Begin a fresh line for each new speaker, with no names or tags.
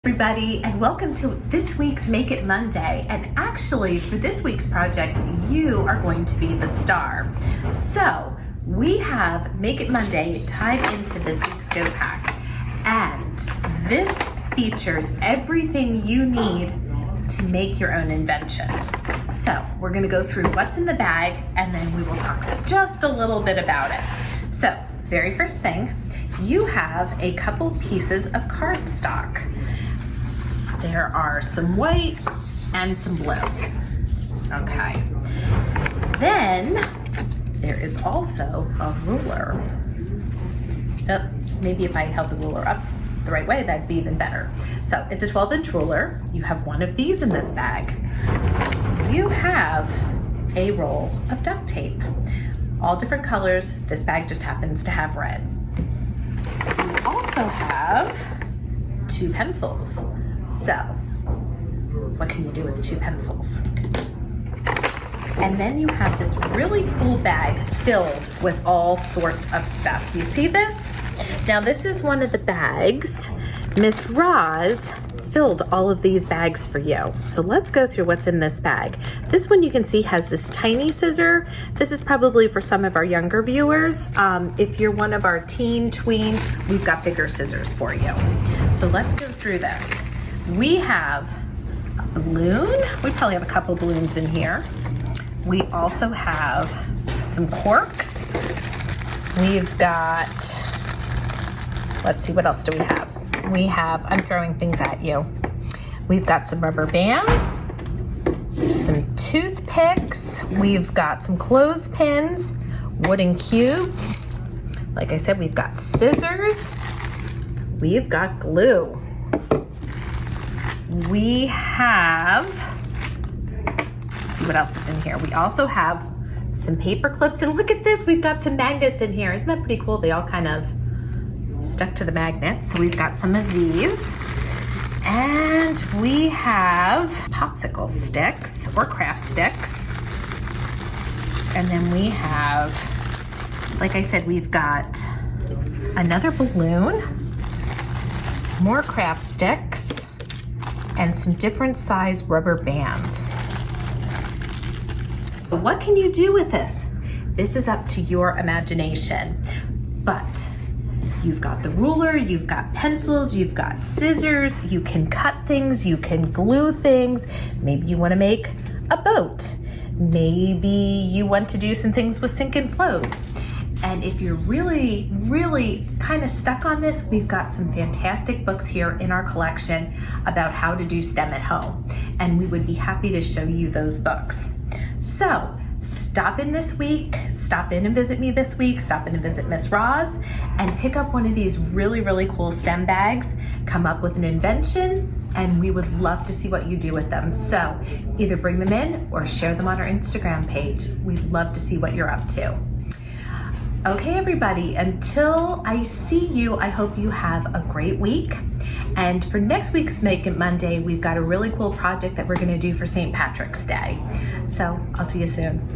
Everybody, and welcome to this week's Make It Monday. And actually, for this week's project, you are going to be the star. So we have Make It Monday tied into this week's Go Pack, and this features everything you need to make your own inventions. So we're going to go through what's in the bag, and then we will talk just a little bit about it. So very first thing, you have a couple pieces of cardstock. There are some white and some blue. Okay. Then there is also a ruler. Oh, maybe if I held the ruler up the right way, that'd be even better. So it's a 12-inch ruler. You have one of these in this bag. You have a roll of duct tape. All different colors. This bag just happens to have red. You also have 2 pencils. So, what can you do with 2 pencils? And then you have this really cool bag filled with all sorts of stuff. You see this? Now this is one of the bags. Miss Roz filled all of these bags for you. So let's go through what's in this bag. This one you can see has this tiny scissor. This is probably for some of our younger viewers. If you're one of our tween, we've got bigger scissors for you. So let's go through this. We have a balloon. We probably have a couple balloons in here. We also have some corks. We've got, let's see, what else do we have? We have, I'm throwing things at you. We've got some rubber bands, some toothpicks. We've got some clothespins, wooden cubes. Like I said, we've got scissors. We've got glue. We have, let's see what else is in here. We also have some paper clips, and look at this, we've got some magnets in here. Isn't that pretty cool? They all kind of stuck to the magnets. So we've got some of these, and we have popsicle sticks or craft sticks. And then we have, like I said, we've got another balloon, more craft sticks, and some different size rubber bands. So what can you do with this? This is up to your imagination, but you've got the ruler, you've got pencils, you've got scissors, you can cut things, you can glue things. Maybe you want to make a boat. Maybe you want to do some things with sink and float. And if you're really kind of stuck on this, we've got some fantastic books here in our collection about how to do STEM at home. And we would be happy to show you those books. So stop in this week, stop in and visit me this week, stop in and visit Miss Roz, and pick up one of these really cool STEM bags, come up with an invention, and we would love to see what you do with them. So either bring them in or share them on our Instagram page. We'd love to see what you're up to. Okay, everybody, until I see you, I hope you have a great week. And for next week's Make It Monday, we've got a really cool project that we're going to do for St. Patrick's Day. So I'll see you soon.